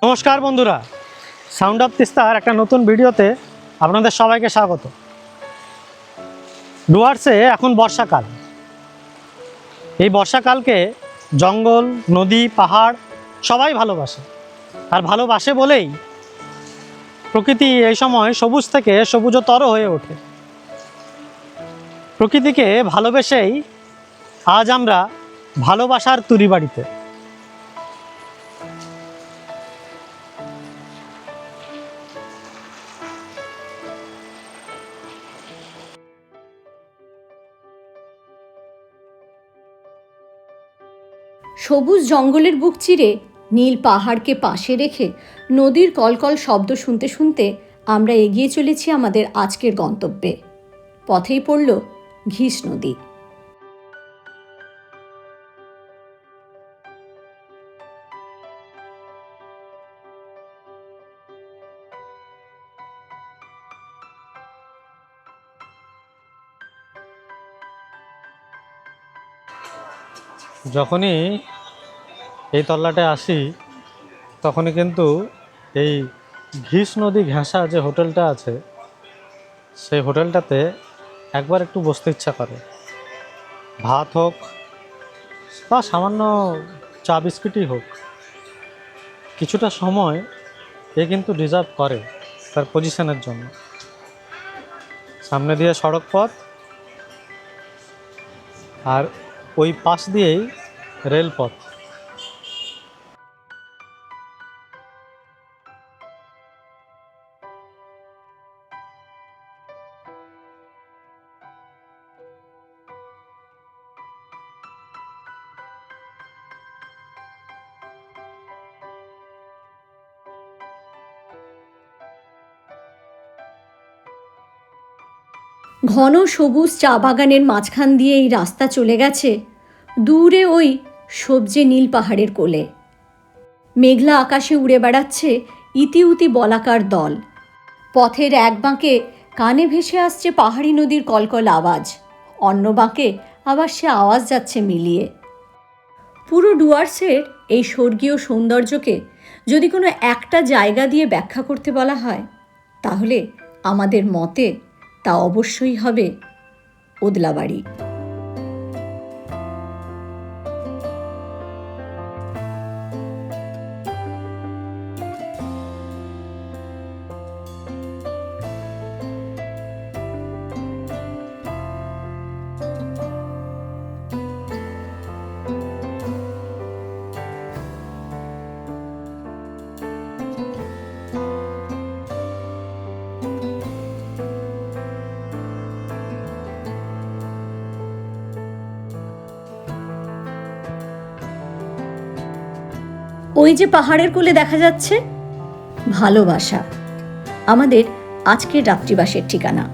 নমস্কার বন্ধুরা, sound of তিস্তার একটা নতুন ভিডিওতে আপনাদের সবাইকে স্বাগত। ডুয়ার্সে এখন বর্ষাকাল। এই বর্ষাকালকে জঙ্গল, নদী, পাহাড় সবাই ভালোবাসে। আর ভালোবাসে বলেই প্রকৃতি এই সময় সবুজ থেকে সবুজতর হয়ে ওঠে। প্রকৃতিকে ভালোবেসেই আজ আমরা ভালোবাসার তুরি বাড়িতে। সবুজ জঙ্গলের বুক চিরে নীল পাহাড়কে পাশে রেখে নদীর কলকল শব্দ শুনতে শুনতে আমরা এগিয়ে চলেছি আমাদের আজকের গন্তব্যে। পথেই পড়ল ঘিস নদী। যখনই এই তল্লাটে আসি তখনই কিন্তু এই ঘিস নদী ঘেঁষা যে হোটেলটা আছে সেই হোটেলটাতে একবার একটু বসতে ইচ্ছা করে। ভাত হোক বা সামান্য চা বিস্কিটই হোক, কিছুটা সময় এ কিন্তু ডিজার্ভ করে তার পজিশনের জন্য। সামনে দিয়ে সড়ক পথ আর ওই পাশ দিয়েই রেলপথ। ঘন সবুজ চা বাগানের মাঝখান দিয়ে এই রাস্তা চলে গেছে দূরে ওই সবজে নীল পাহাড়ের কোলে। মেঘলা আকাশে উড়ে বেড়াচ্ছে ইতিউতি বলাকার দল। পথের এক বাঁকে কানে ভেসে আসছে পাহাড়ি নদীর কলকল আওয়াজ, অন্য বাঁকে আবার সে আওয়াজ যাচ্ছে মিলিয়ে। পুরো ডুয়ার্সের এই স্বর্গীয় সৌন্দর্যকে যদি কোনো একটা জায়গা দিয়ে ব্যাখ্যা করতে বলা হয়, তাহলে আমাদের মতে তা অবশ্যই হবে ওদলাবাড়ি। ওই যে পাহাড়ের কোলে দেখা যাচ্ছে ভালোবাসা, আমাদের আজকের রাত্রিবাসের ঠিকানা।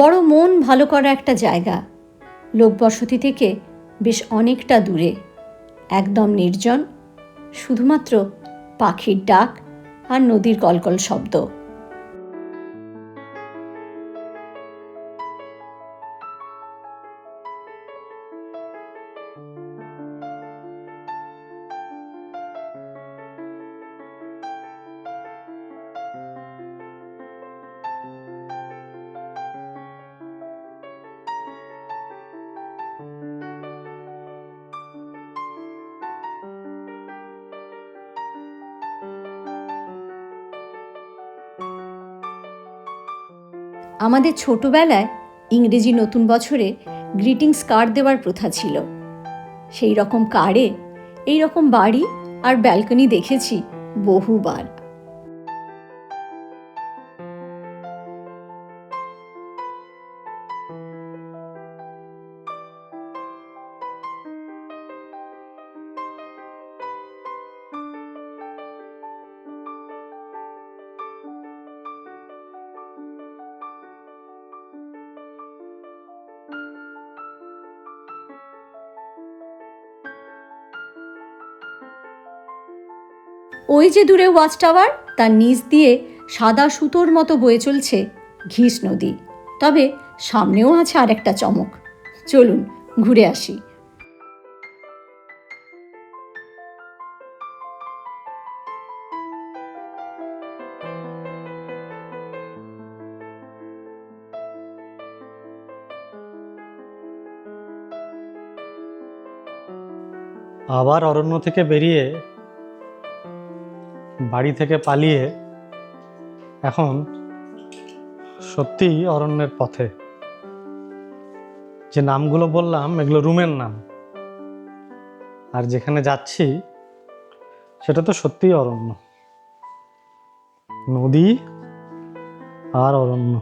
বড় মন ভালো করা একটা জায়গা, লোকবসতি থেকে বেশ অনেকটা দূরে, একদম নির্জন, শুধুমাত্র পাখির ডাক আর নদীর কলকল শব্দ। আমাদের ছোটবেলায় ইংরেজি নতুন বছরে গ্রিটিংস কার্ড দেওয়ার প্রথা ছিল। সেই রকম কার্ডে এই রকম বাড়ি আর ব্যালকনি দেখেছি বহুবার। ওই যে দূরে ওয়াচ টাওয়ার, তার নিচ দিয়ে সাদা সুতোর মতো বয়ে চলছে ঘিস নদী। তবে সামনেও আছে আরেকটা চমক। চলুন ঘুরে আসি। আবার অরণ্য থেকে বেরিয়ে, বাড়ি থেকে পালিয়ে এখন সত্যিই অরণ্যের পথে। যে নামগুলো বললাম এগুলো রুমের নাম, আর যেখানে যাচ্ছি সেটা তো সত্যিই অরণ্য, নদী আর অরণ্য।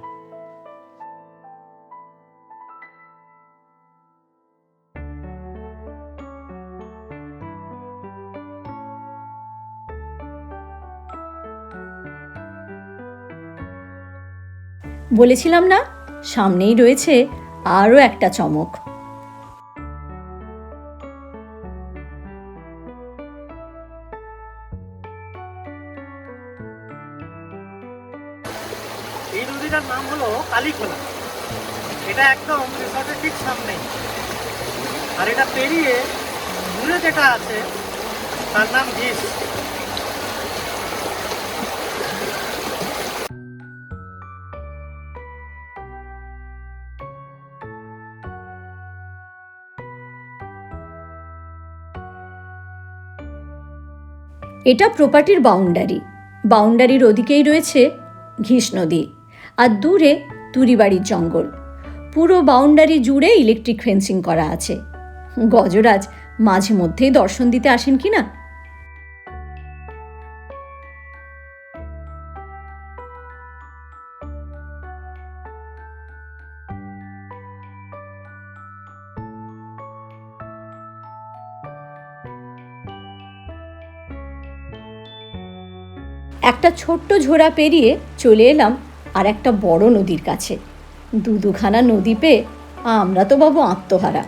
বলেছিলাম না, সামনেই রয়েছে আরও একটা চমক। এই নদীটার নাম হলো কালীখোলা। এটা একদম রিসর্টের ঠিক সামনেই। আর এটা পেরিয়ে দূরে যেটা আছে তার নাম ঘিস। এটা প্রপার্টির বাউন্ডারির ওদিকেই রয়েছে ঘিস নদী, আর দূরে তুরিবাড়ির জঙ্গল। পুরো বাউন্ডারি জুড়ে ইলেকট্রিক ফেন্সিং করা আছে। গজরাজ মাঝে মধ্যেই দর্শন দিতে আসেন কি না। একটা ছোট্ট ঝোড়া পেরিয়ে চলে এলাম আর একটা বড় নদীর কাছে। দুখানা নদী পেয়ে আমরা তো বাবু আত্মহারা।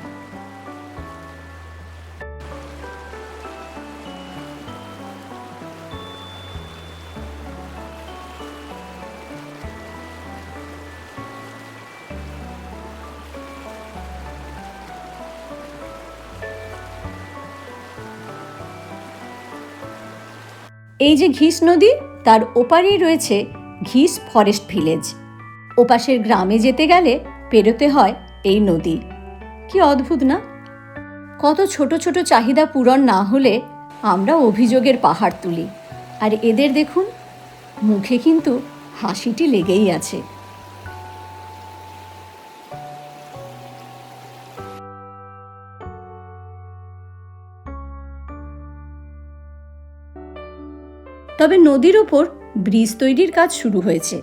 এই যে ঘিস নদী, তার ওপারেই রয়েছে ঘিস ফরেস্ট ভিলেজ। ওপাশের গ্রামে যেতে গেলে পেরোতে হয় এই নদী। কি অদ্ভুত না? কত ছোট ছোট চাহিদা পূরণ না হলে আমরা অভিযোগের পাহাড় তুলি, আর এদের দেখুন, মুখে কিন্তু হাসিটি লেগেই আছে। তবে নদীর ওপর ব্রিজ তৈরির কাজ শুরু হয়েছে।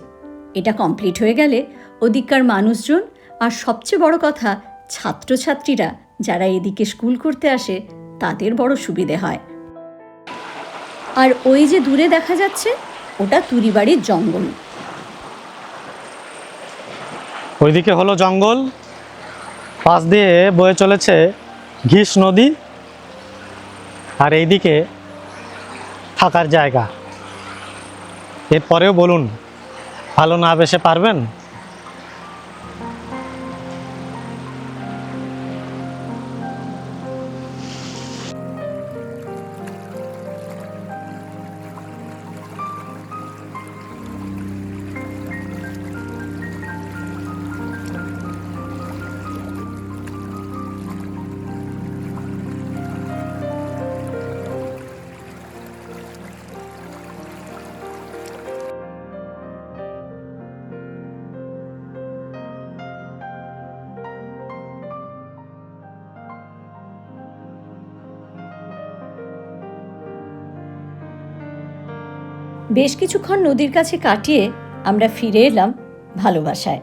এটা কমপ্লিট হয়ে গেলে ওদিককার মানুষজন, আর সবচেয়ে বড় কথা ছাত্রছাত্রীরা যারা এদিকে স্কুল করতে আসে, তাদের বড় সুবিধে হয়। আর ওই যে দূরে দেখা যাচ্ছে, ওটা তুরিবাড়ির জঙ্গল। ওইদিকে হলো জঙ্গল, পাশ দিয়ে বয়ে চলেছে ঘিস নদী, আর এইদিকে থাকার জায়গা। এরপরেও বলুন, ভালো না বেসে পারবেন? বেশ কিছুক্ষণ নদীর কাছে কাটিয়ে আমরা ফিরে এলাম ভালোবাসায়।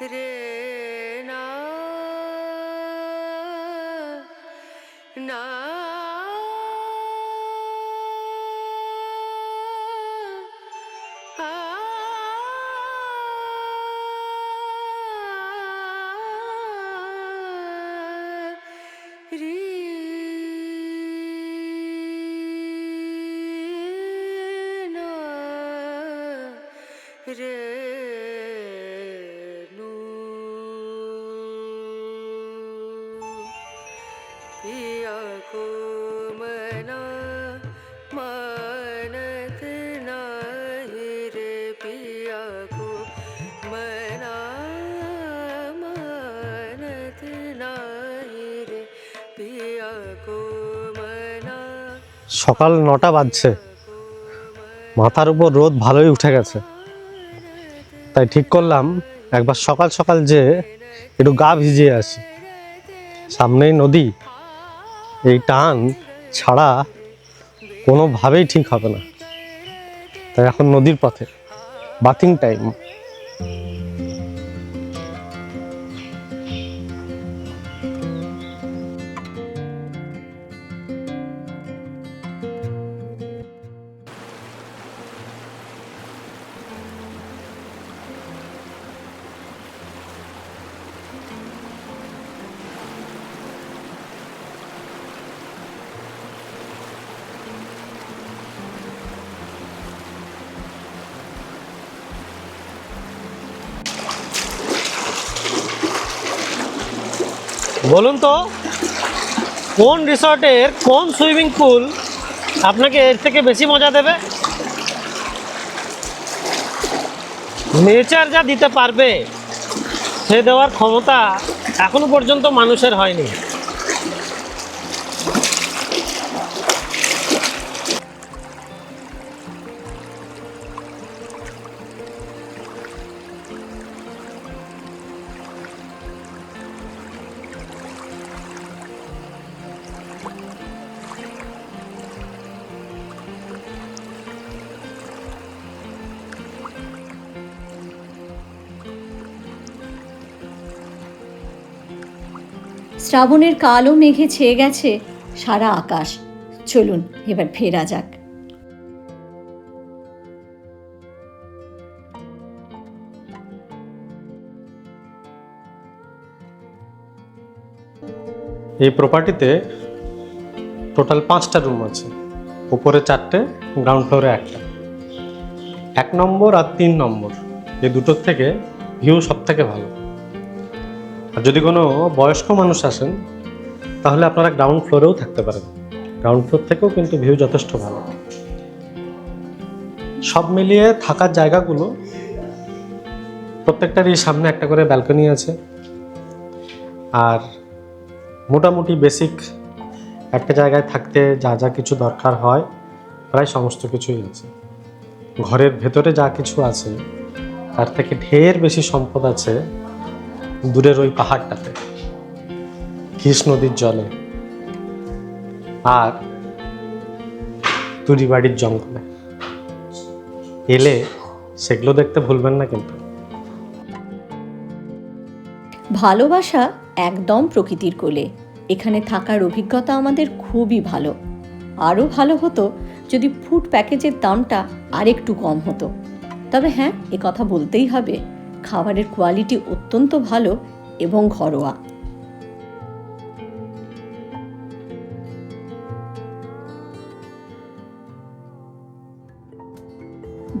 রে না না রে না রে নু पिया को मना मानत नहीं रे पिया को मना मानत नहीं रे पिया को मना সকাল 9টা বাজছে, মাথার উপর রোদ ভালোই উঠে গেছে। তাই ঠিক করলাম একবার সকাল সকাল যে একটু গা ভিজিয়ে আসি। সামনেই নদী, এই টান ছাড়া কোনোভাবেই ঠিক হবে না। তাই এখন নদীর পথে, বাথিং টাইম। বলুন তো, কোন রিসর্টের কোন সুইমিং পুল আপনাকে এর থেকে বেশি মজা দেবে? নেচার যা দিতে পারবে সে দেওয়ার ক্ষমতা এখনো পর্যন্ত মানুষের হয়নি। শ্রাবণের কালো মেঘে ছেয়ে গেছে সারা আকাশ। চলুন এবার ফেরা যাক। এই প্রপার্টিতে টোটাল 5টা রুম আছে, উপরে 4টে, গ্রাউন্ড ফ্লোরে 1টা। 1 নম্বর আর 3 নম্বর এই দুটোর থেকে ভিউ সব থেকে ভালো। আর যদি কোনো বয়স্ক মানুষ আসেন তাহলে আপনারা গ্রাউন্ড ফ্লোরেও থাকতে পারেন। গ্রাউন্ড ফ্লোর থেকেও কিন্তু ভিউ যথেষ্ট ভালো। সব মিলিয়ে থাকার জায়গাগুলো প্রত্যেকটারই সামনে একটা করে ব্যালকনি আছে, আর মোটামুটি বেসিক একটা জায়গায় থাকতে যা যা কিছু দরকার হয় প্রায় সমস্ত কিছুই আছে। ঘরের ভেতরে যা কিছু আছে তার থেকে ঢের বেশি সম্পদ আছে দূরের ওই পাহাড়টাতে, ঘিস নদীর জলে আর তুরিবাড়ির জঙ্গলে। এলে সেগুলো দেখতে ভুলবেন না কিন্তু। ভালোবাসা একদম প্রকৃতির কোলে। এখানে থাকার অভিজ্ঞতা আমাদের খুবই ভালো। আরও ভালো হতো যদি ফুড প্যাকেজের দামটা আরেকটু কম হতো। তবে হ্যাঁ, এ কথা বলতেই হবে, খাবারের কোয়ালিটি অত্যন্ত ভালো এবং ঘরোয়া।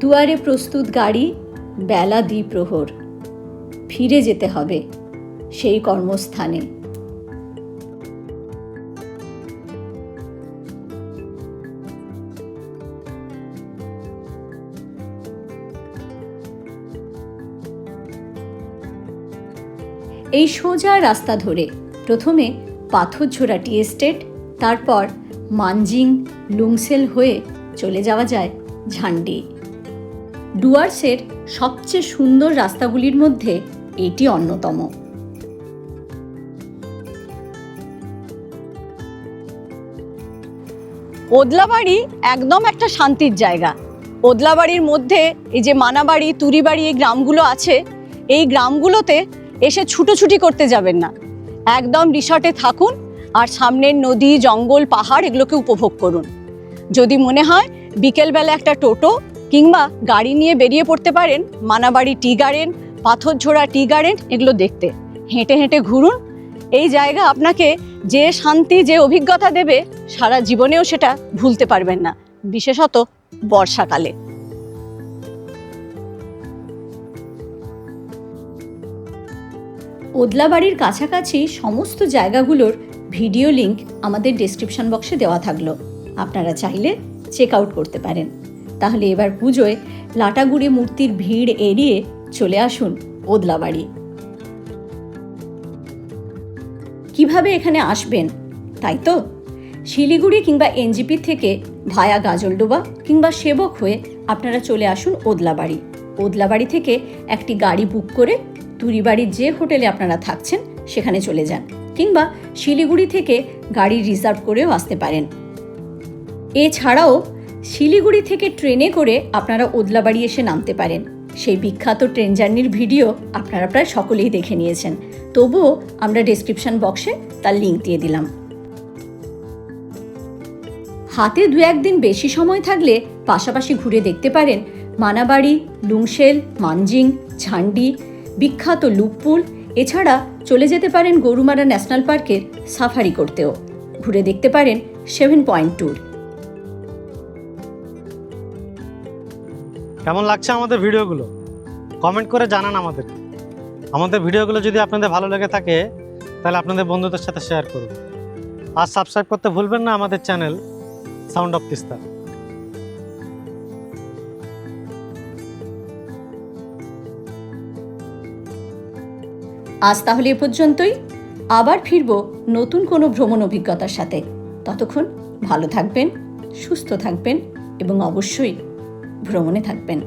দুয়ারে প্রস্তুত গাড়ি, বেলা দ্বিপ্রহর। ফিরে যেতে হবে সেই কর্মস্থানে। এই সোজা রাস্তা ধরে প্রথমে পাথরঝোড়া টি এস্টেট, তারপর মানজিং লুংসেল হয়ে চলে যাওয়া যায় ঝান্ডি। ডুয়ার্সের সবচেয়ে সুন্দর রাস্তাগুলির মধ্যে এটি অন্যতম। ওদলাবাড়ি একদম একটা শান্তির জায়গা। ওদলাবাড়ির মধ্যে এই যে মানাবাড়ি, তুরিবাড়ি, এই গ্রামগুলো আছে, এই গ্রামগুলোতে এসে ছুটোছুটি করতে যাবেন না, একদম রিসর্টে থাকুন আর সামনের নদী, জঙ্গল, পাহাড় এগুলোকে উপভোগ করুন। যদি মনে হয় বিকেলবেলা একটা টোটো কিংবা গাড়ি নিয়ে বেরিয়ে পড়তে পারেন Manabari tea garden, পাথরঝোড়া tea garden এগুলো দেখতে। হেঁটে হেঁটে ঘুরুন। এই জায়গা আপনাকে যে শান্তি, যে অভিজ্ঞতা দেবে সারা জীবনেও সেটা ভুলতে পারবেন না, বিশেষত বর্ষাকালে। ওদলাবাড়ির কাছাকাছি সমস্ত জায়গাগুলোর ভিডিও লিংক আমাদের ডেসক্রিপশন বক্সে দেওয়া থাকলো, আপনারা চাইলে চেক আউট করতে পারেন। তাহলে এবার পুজোয় লাটাগুড়ি মূর্তির ভিড় এড়িয়ে চলে আসুন ওদলাবাড়ি। কিভাবে এখানে আসবেন তাই তো? শিলিগুড়ি কিংবা এনজিপি থেকে ভায়া গাজলডোবা কিংবা সেবক হয়ে আপনারা চলে আসুন ওদলাবাড়ি। ওদলাবাড়ি থেকে একটি গাড়ি বুক করে তুরিবাড়ির যে হোটেলে আপনারা থাকছেন সেখানে চলে যান, কিংবা শিলিগুড়ি থেকে গাড়ি রিজার্ভ করেও আসতে পারেন। এছাড়াও শিলিগুড়ি থেকে ট্রেনে করে আপনারা ওদলাবাড়ি এসে নামতে পারেন। সেই বিখ্যাত ট্রেন জার্নির ভিডিও আপনারা প্রায় সকলেই দেখে নিয়েছেন, তবুও আমরা ডেসক্রিপশন বক্সে তার লিঙ্ক দিয়ে দিলাম। হাতে 2-1 দিন বেশি সময় থাকলে পাশাপাশি ঘুরে দেখতে পারেন মানাবাড়ি, লুংশেল, মানজিং, ঝান্ডি, বিখ্যাত লুকপুল। এছাড়া চলে যেতে পারেন গরুমারা ন্যাশনাল পার্কের সাফারি করতেও। ঘুরে দেখতে পারেন 7 পয়েন্ট ট্যুর। কেমন লাগছে আমাদের ভিডিওগুলো কমেন্ট করে জানান আমাদেরকে। আমাদের ভিডিওগুলো যদি আপনাদের ভালো লেগে থাকে তাহলে আপনাদের বন্ধুদের সাথে শেয়ার করুন। আর সাবস্ক্রাইব করতে ভুলবেন না আমাদের চ্যানেল সাউন্ড অফ তিস্তা। আজ তাহলে এ পর্যন্তই। আবার ফিরব নতুন কোনো ভ্রমণ অভিজ্ঞতার সাথে। ততক্ষণ ভালো থাকবেন, সুস্থ থাকবেন এবং অবশ্যই ভ্রমণে থাকবেন।